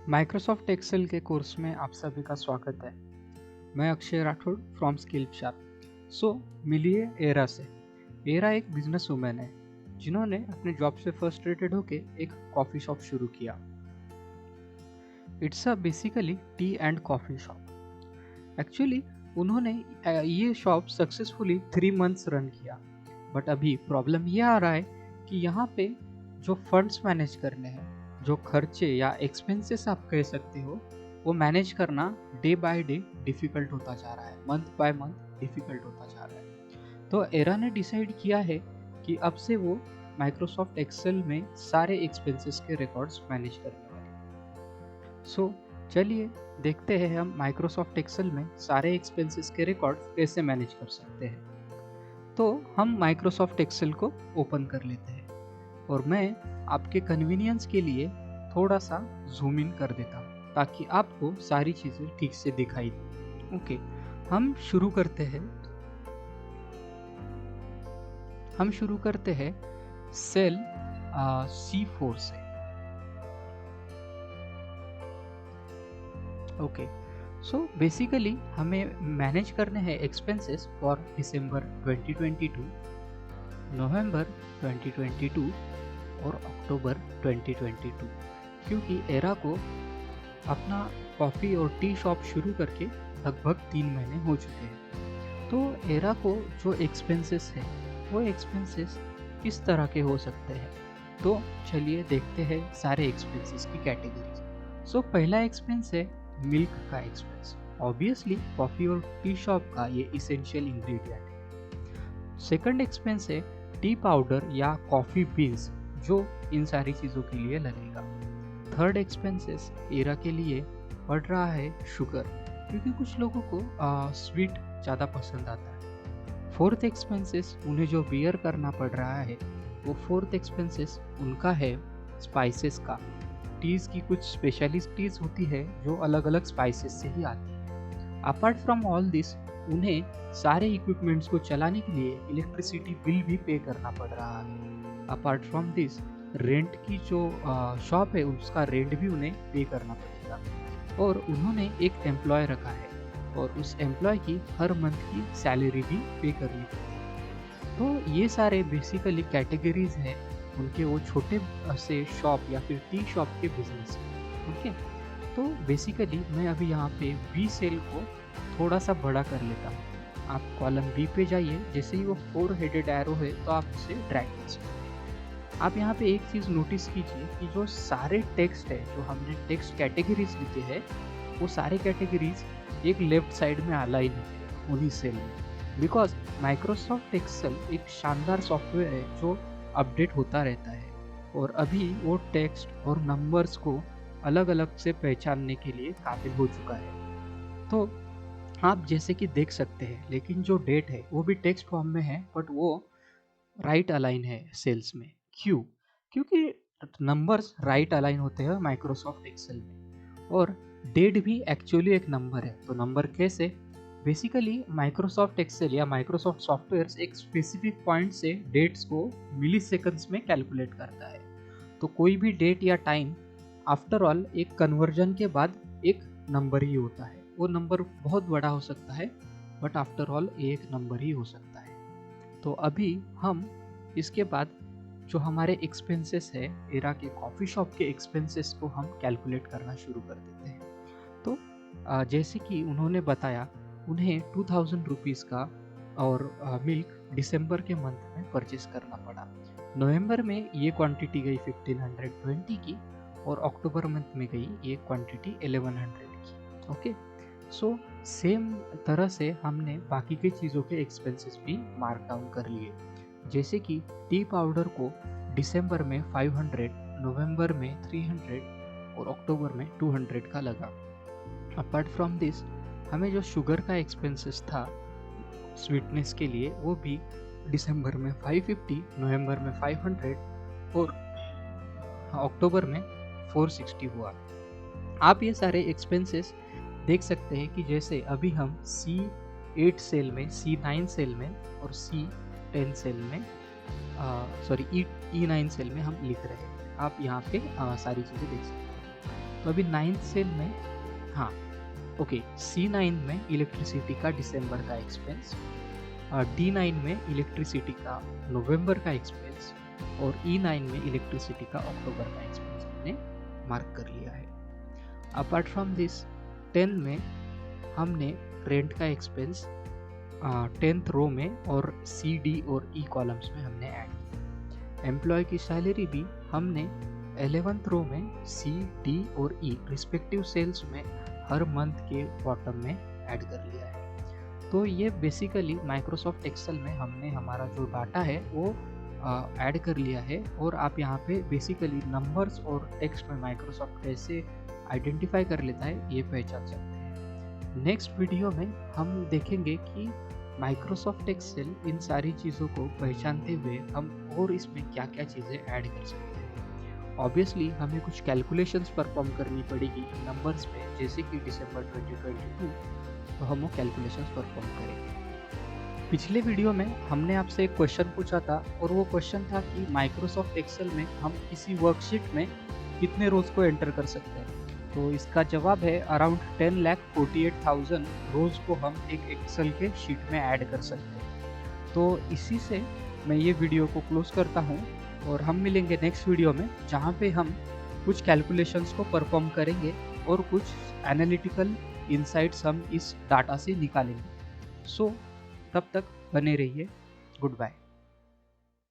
Microsoft Excel के course में आप सभी का स्वागत है। मैं Akshay Rathore from skill sharp. मिलिए एरा से। एरा एक बिजनेस वुमेन है जिन्होंने अपने जॉब से फ्रस्ट्रेटेड होके एक कॉफ़ी शॉप शुरू किया। It's a basically T and coffee shop. Actually उन्होंने ये शॉप सक्सेसफुली 3 मंथ्स रन किया, बट अभी प्रॉब्लम ये आ रहा है कि यहाँ पे जो फंड्स मैनेज करने हैं, जो खर्चे या एक्सपेंसेस आप कह सकते हो, वो मैनेज करना डे बाय डे डिफ़िकल्ट होता जा रहा है, मंथ बाय मंथ डिफ़िकल्ट होता जा रहा है। तो एरा ने डिसाइड किया है कि अब से वो माइक्रोसॉफ्ट एक्सेल में सारे एक्सपेंसेस के रिकॉर्ड्स मैनेज करने वाले हैं। चलिए देखते हैं हम माइक्रोसॉफ्ट एक्सेल में सारे एक्सपेंसेस के रिकॉर्ड्स कैसे मैनेज कर सकते हैं। तो हम माइक्रोसॉफ्ट एक्सेल को ओपन कर लेते हैं और मैं आपके कन्वीनियंस के लिए थोड़ा सा जूम इन कर देता हूँ ताकि आपको सारी चीज़ें ठीक से दिखाई दें। ओके, हम शुरू करते हैं सेल C4 से। ओके, बेसिकली हमें मैनेज करने हैं एक्सपेंसेस फॉर दिसंबर 2022, नवंबर 2022 और अक्टूबर 2022, क्योंकि एरा को अपना कॉफ़ी और टी शॉप शुरू करके लगभग 3 महीने हो चुके हैं। तो एरा को जो एक्सपेंसेस है वो एक्सपेंसेस किस तरह के हो सकते हैं, तो चलिए देखते हैं सारे एक्सपेंसेस की कैटेगरीज। पहला एक्सपेंस है मिल्क का एक्सपेंस। ऑब्वियसली कॉफ़ी और टी शॉप का ये इसेंशियल इंग्रेडिएंट है। सेकंड एक्सपेंस है टी पाउडर या कॉफ़ी बीन्स, जो इन सारी चीज़ों के लिए लगेगा। थर्ड एक्सपेंसेस एरा के लिए पड़ रहा है शुगर, क्योंकि कुछ लोगों को स्वीट ज़्यादा पसंद आता है। फोर्थ एक्सपेंसेस उन्हें जो बियर करना पड़ रहा है, वो फोर्थ एक्सपेंसेस उनका है स्पाइसेस का। टीज़ की कुछ स्पेशलिटीज़ होती है जो अलग अलग स्पाइसेस से ही आती है। अपार्ट फ्रॉम ऑल दिस, उन्हें सारे इक्विपमेंट्स को चलाने के लिए इलेक्ट्रिसिटी बिल भी पे करना पड़ रहा है। अपार्ट फ्रॉम दिस, रेंट की जो शॉप है उसका रेंट भी उन्हें पे करना पड़ेगा। और उन्होंने एक एम्प्लॉय रखा है और उस एम्प्लॉय की हर मंथ की सैलरी भी पे करनी पड़ती है। तो ये सारे बेसिकली कैटेगरीज हैं उनके वो छोटे से शॉप या फिर टी शॉप के बिजनेस। ओके, तो बेसिकली मैं अभी यहाँ पे बी सेल को थोड़ा सा बड़ा कर लेता हूँ। आप कॉलम बी पे जाइए, जैसे ही वो 4 हेडेड एरो है तो आप उसे ड्रैग कर सकते हैं। आप यहाँ पे एक चीज़ नोटिस कीजिए कि जो सारे टेक्स्ट है, जो हमने टेक्स्ट कैटेगरीज लिखे हैं, वो सारे कैटेगरीज एक लेफ्ट साइड में अलाइन है उन्हीं सेल में। बिकॉज माइक्रोसॉफ्ट एक्सेल एक शानदार सॉफ्टवेयर है जो अपडेट होता रहता है और अभी वो टेक्स्ट और नंबर्स को अलग अलग से पहचानने के लिए काबिल हो चुका है। तो आप जैसे कि देख सकते हैं, लेकिन जो डेट है वो भी टेक्स्ट फॉर्म में है, बट वो राइट अलाइन है सेल्स में। क्यों? क्योंकि नंबर्स राइट अलाइन होते हैं माइक्रोसॉफ्ट एक्सेल में, और डेट भी एक्चुअली एक नंबर है। तो नंबर कैसे? बेसिकली माइक्रोसॉफ्ट एक्सेल या माइक्रोसॉफ्ट सॉफ्टवेयर एक स्पेसिफिक पॉइंट से डेट्स को मिली सेकेंड्स में कैलकुलेट करता है। तो कोई भी डेट या टाइम आफ्टर ऑल एक कन्वर्जन के बाद एक नंबर ही होता है। वो नंबर बहुत बड़ा हो सकता है, बट आफ्टर ऑल एक नंबर ही हो सकता है। तो अभी हम इसके बाद जो हमारे एक्सपेंसेस है, एरा के कॉफ़ी शॉप के एक्सपेंसेस को हम कैलकुलेट करना शुरू कर देते हैं। तो जैसे कि उन्होंने बताया, उन्हें 2000 रुपीज़ का और मिल्क दिसंबर के मंथ में परचेस करना पड़ा। नवंबर में ये क्वांटिटी गई 1520 की और अक्टूबर मंथ में गई ये क्वांटिटी 1100 की। ओके, सेम तरह से हमने बाकी के चीज़ों के एक्सपेंसेस भी मार्क डाउन कर लिए। जैसे कि टी पाउडर को दिसंबर में 500, नवंबर में 300 और अक्टूबर में 200 का लगा। अपार्ट फ्रॉम दिस, हमें जो शुगर का एक्सपेंसेस था स्वीटनेस के लिए, वो भी दिसंबर में 550, नवंबर में 500 और अक्टूबर में 460 हुआ। आप ये सारे एक्सपेंसेस देख सकते हैं कि जैसे अभी हम C8 सेल में, C9 सेल में और C10 सेल में E9 सेल में हम लिख रहे हैं। आप यहाँ पे सारी चीज़ें देख सकते हैं। तो अभी 9th सेल में, हाँ ओके, C9 में इलेक्ट्रिसिटी का दिसंबर का एक्सपेंस, D9 में इलेक्ट्रिसिटी का नवंबर का एक्सपेंस और E9 में इलेक्ट्रिसिटी का अक्टूबर का एक्सपेंस हमने मार्क कर लिया है। अपार्ट फ्रॉम दिस 10 में हमने रेंट का एक्सपेंस 10th रो में और C, D और E कॉलम्स में हमने ऐड किया। एम्प्लॉय की सैलरी भी हमने 11th रो में C, D और E रिस्पेक्टिव सेल्स में हर मंथ के बॉटम में ऐड कर लिया है। तो ये बेसिकली माइक्रोसॉफ्ट एक्सेल में हमने हमारा जो डाटा है वो ऐड कर लिया है, और आप यहाँ पे बेसिकली नंबर्स और टेक्स्ट में माइक्रोसॉफ्ट कैसे आइडेंटिफाई कर लेता है ये पहचान सकते हैं। नेक्स्ट वीडियो में हम देखेंगे कि माइक्रोसॉफ्ट एक्सेल इन सारी चीज़ों को पहचानते हुए हम और इसमें क्या क्या चीज़ें ऐड कर सकते हैं। ऑब्वियसली हमें कुछ कैलकुलेशंस परफॉर्म करनी पड़ेगी नंबर्स में, जैसे कि दिसंबर 2022, तो हम वो कैलकुलेशंस परफॉर्म करेंगे। पिछले वीडियो में हमने आपसे एक क्वेश्चन पूछा था, और वो क्वेश्चन था कि माइक्रोसॉफ्ट एक्सेल में हम किसी वर्कशीट में कितने रोज को एंटर कर सकते हैं। तो इसका जवाब है अराउंड 10,48,000 रोज को हम एक एक्सेल के शीट में ऐड कर सकते हैं। तो इसी से मैं ये वीडियो को क्लोज करता हूँ, और हम मिलेंगे नेक्स्ट वीडियो में, जहाँ पे हम कुछ कैलकुलेशंस को परफॉर्म करेंगे और कुछ एनालिटिकल इंसाइट्स हम इस डाटा से निकालेंगे। सो तब तक बने रहिए। Good bye.